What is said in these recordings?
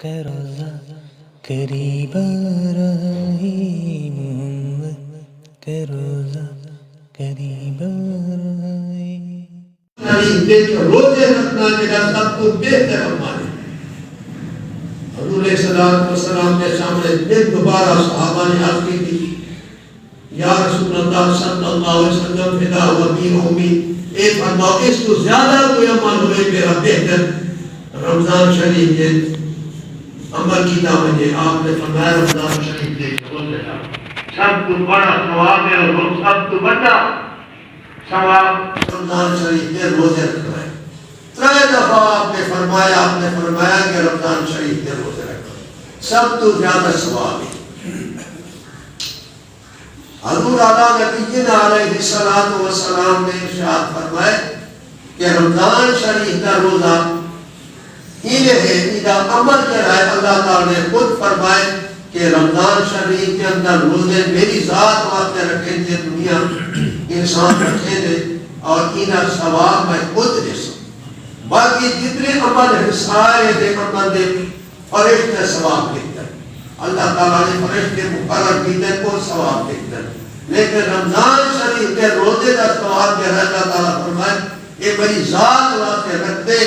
کا روزہ قریب آ رہا ہے، محمد کا روزہ قریب آ رہا ہے۔ روزے رکھنا جگہ سب کو بہتر فرمانے حضور علیہ السلام کے سامنے پھر دوبارہ صحابہ نے عرض کی تھی، یا رسول اللہ صلی اللہ علیہ وسلم فدا و امین امید، اے فرماؤ اس کو زیادہ کوئی عمل ہوئے میرا بہتر رمضان شریف کے عمل کی دعوت ہے۔ آپ نے فرمایا رمضان شریف کے روزے کا سب کو بڑا ثواب ہے، اور سب کو بڑا ثواب رمضان شریف کے روزے رکھنا ہے۔ ترے دفعہ آپ نے فرمایا کہ رمضان شریف کے روزے رکھنا سب تو زیادہ ثواب ہے۔ حضور اعلیٰ نبینا علیہ السلام نے ارشاد فرمایا کہ رمضان شریف کا روزہ یہ ہے، یہ عمل کر رہا ہے۔ اللہ تعالیٰ نے خود فرمائے کہ رمضان شریف کے اندر روزے میری ذات واسطے رکھے تھے، دنیا انسان رکھے تھے، اور انہا ثواب میں خود دے سکتا۔ باقی جتنے عمل ہیں سارے دے عمل دے فرشتے ثواب دیتے ہیں۔ اللہ تعالیٰ نے فرشتے مقرر کیتے کو ثواب دیتے ہیں، لیکن رمضان شریف کے روزے کا ثواب جو ہے اللہ تعالیٰ فرمائے یہ میری ذات واسطے رکھتے،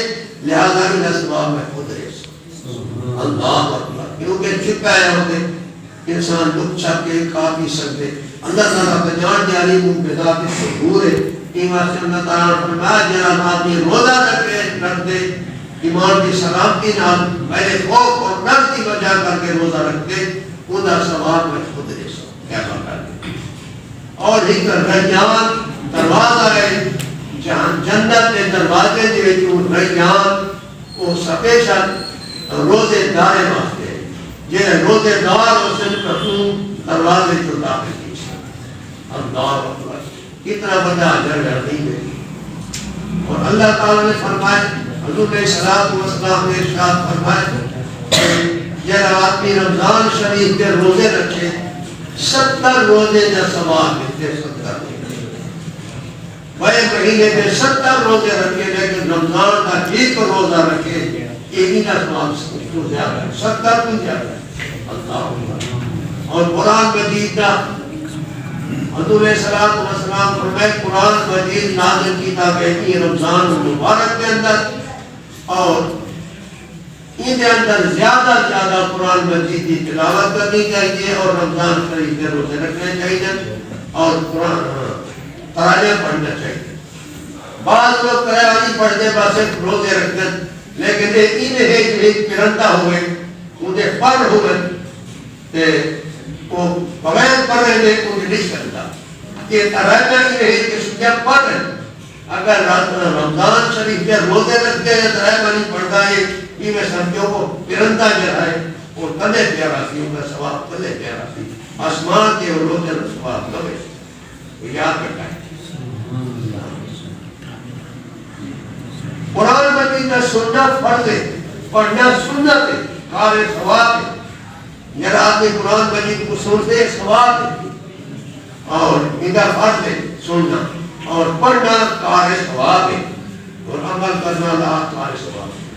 لہذا انہا ثواب میں خود دے سکتا۔ اللہ اکبر، کیونکہ چھپائے ہوتے انسان لک چھپ کے کھا بھی سکتے۔ اللہ تعالیٰ کا جان جاری منہ پہ ذات شعور ہے۔ ایمان سے اللہ تعالیٰ نے فرمایا جناب آدمی روزہ رکھ دے ایمان کی سلامتی نال میرے خوف اور ڈر کی وجہ کر کے روزہ رکھ دے، خدا ثواب میں خود دے سکتا۔ کیا کر دے اور ایک ریان دروازہ ہے جنت کے دروازے جو جو ریان وہ سپیشل روزے دارے واسطے یہ روزے دار اس نے دروازے جو داخل کی اللہ اکبر، کتنا بڑا اجر نہیں ہے۔ اور اللہ تعالیٰ نے فرمایا، حضور علیہ السلام نے ارشاد فرمایا یہ آدمی رمضان شریف کے روزے رکھے 70 روزے کا ثواب ملتے، 70 بڑے مہینے میں 70 روزے رکھے، لیکن رمضان کا ایک روزہ رکھے ایک ہی کا ثواب کو زیادہ ہے، 70 کو زیادہ ہے۔ اللہ اور قرآن مجید کا حضور علیہ السلام فرمائے قرآن مجید نازل کیتا گئی رمضان مبارک کے اندر، اور ان کے اندر زیادہ قرآن مجید کی تلاوت کرنی چاہیے، اور رمضان شریف کے روزے رکھنے چاہیے، اور قرآن تراجم پڑھنا چاہیے۔ بعض لوگ تراجم پڑھتے پاسے روزے رکھتے، لیکن انہیں ایک پرندہ ہوئے انہیں پڑھ ہوئے وہ بغیر پڑھ رہے تھے انہیں نہیں کرتا کہ تراجم انہیں کہ سنجا پڑھ رہے۔ اگر رمضان شریف کے روزے رکھتے ہیں تراجم نہیں پڑھتا ہے، یہ میں سمجھو وہ پرندہ جو ہے وہ کدے پیارا سی، ان کا ثواب کدے پیارا سی، آسمان کے اور روزے کا ثواب لگے وہ یاد رکھا ہے۔ قرآن مجید کا سننا فرض ہے، پڑھنا سنت ہے، کار ثواب ہے۔ یہ آدمی قرآن مجید کو سنتے ثواب ہے، اور میرا فرض ہے سننا، اور پڑھنا کار ثواب ہے، اور عمل کرنا لا کار ثواب ہے۔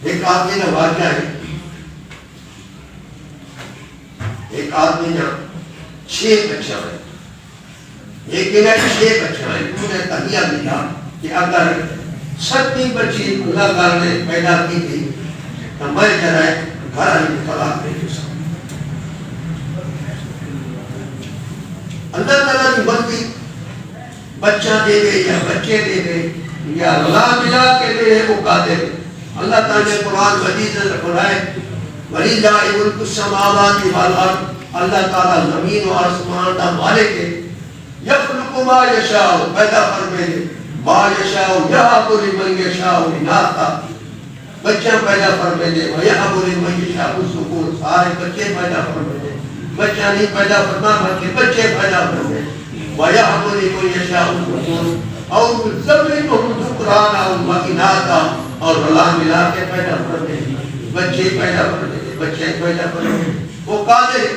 ایک آدمی نے واقعہ ہے، ایک آدمی نے 6 بچہ ہے، ایک نے 6 بچہ ہے، انہیں تحیہ ملا کہ اگر 7 بچی اللہ تعالیٰ نے پیدا کی تھی تو میں جرائے گھر علی طلاق نہیں ہو سکتا۔ اللہ تعالیٰ کی مرضی بچہ دے گئے یا بچے دے گئے یا اللہ ملا کے دے وہ قادر ہے۔ اللہ تعالیٰ نے قرآن مجید سے فرمائے وَلِلَّهِ مُلْكُ السَّمَاوَاتِ وَالْأَرْضِ، اللہ تعالیٰ زمین و آسمان کا مالک ہے۔ يَخْلُقُ مَا يَشَاءُ، پیدا فرمائے مَا يَشَاءُ يَهَبُ لِمَن يَشَاءُ إِنَاثًا، بچہ پیدا فرمائے وَيَهَبُ لِمَن يَشَاءُ الذُّكُورَ، سارے بچے پیدا فرمائے، بچہ نہیں پیدا فرمائے بچے پیدا فرمائے وَيَهَبُ لِمَن يَشَاءُ الذُّكُورَ أَوْ يُزَوِّجُهُمْ ذُكْرَانًا وَإِنَاثًا، اور رلا ملا کے پیدا فرمائے بچے پیدا فرمائے بچے پیدا فرمائے، وہ قادر ہے۔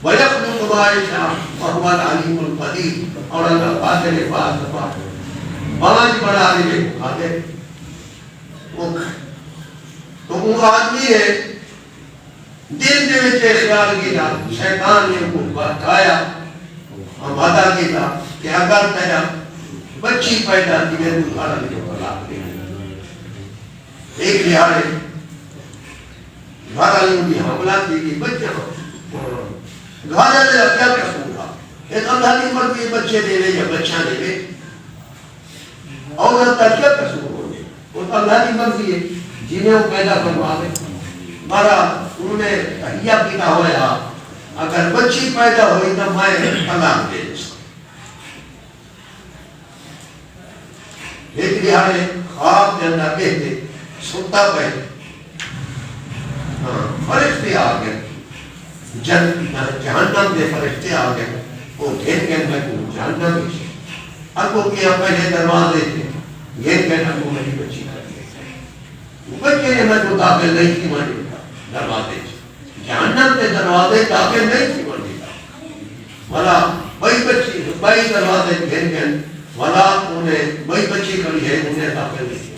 وَيَخْلُقُ مَا يَشَاءُ وَهُوَ الْعَلِيمُ الْقَدِيرُ، اور اللہ قادر ہے، 5 بڑا عالم قادر۔ تو وہ آدمی ہے دل دے وچ خیال کیتا شیطان نے کو بتایا وعدہ کیتا کہ اگر تیرا بچی پیدا تھی میں تو گھر میں طلاق دے ایک لہارے گھر والوں کی حملہ کی کہ بچہ گھر والے کیا قصور تھا ایک اللہ کی مرضی بچے دے لے یا بچہ دے لے عورت کا کیا قصور ہو گئے وہ تو اللہ کی مرضی ہے جنہیں وہ پیدا کروا دے مارا انہوں نے تحیہ پیتا ہوا اگر بچی پیدا ہوئی تو میں طلاق دے دے ایک لہارے خواب کے اندر کہتے سنتا پہ فرشتے آ گئے جہنم دے فرشتے آ گئے وہ گھر گئے میں کو جہنم میں سے اب وہ کیا پہلے دروازے تھے گھر گئے اب وہ میری بچی کر گئے بچے نے میں کو داخل نہیں تھی مانی دروازے جہنم دے دروازے داخل نہیں تھی مانی والا بھائی بچی بھائی دروازے گھر گئے والا انہیں بھائی بچی کری ہے انہیں داخل نہیں تھی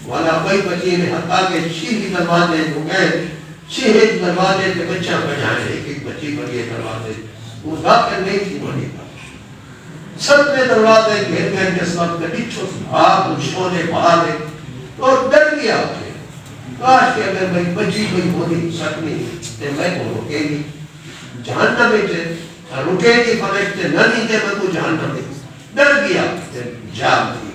والا کوئی بچی نے حتیٰ کہ شیخی دروازے ہو گئے شیخی دروازے کے بچہ بجائے ایک ایک بچی پر یہ دروازے وہ داخل نہیں تھی مانی تھا سب نے دروازے گھر گئے جس وقت بچوں بھاگ چھونے بھاگے اور ڈر گیا اسے کاش کہ اگر میں بچی کوئی ہونی سکنی تو میں کو رکے گی جہنم میں سے رکے گی فرشتے نہ نہیں تھے میں کو جہنم میں ڈر گیا جاگ دی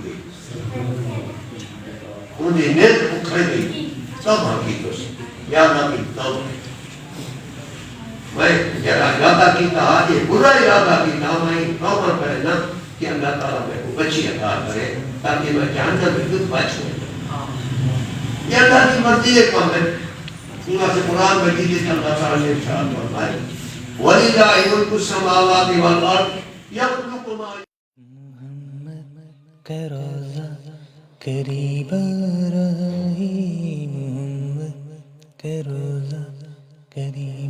انہیں نیت اکھڑ گئی سب حقیقت سے یا نبی توبہ میں جرا ارادہ کیتا یہ برا ارادہ کیتا میں توبہ کرے نا کہ اللہ تعالیٰ میں کو بچی عطا کرے تاکہ میں جہنم میں خود بچ ہوں یہ اللہ کی مرضی ہے کام ہے سورہ سے قرآن مجید سے اللہ تعالیٰ نے ارشاد فرمایا وَلِلَّهِ مُلْكُ السَّمَاوَاتِ وَالْأَرْضِ يَخْلُقُ مَا محمد کا روزہ قریب آ رہا ہے محمد کا روزہ قریب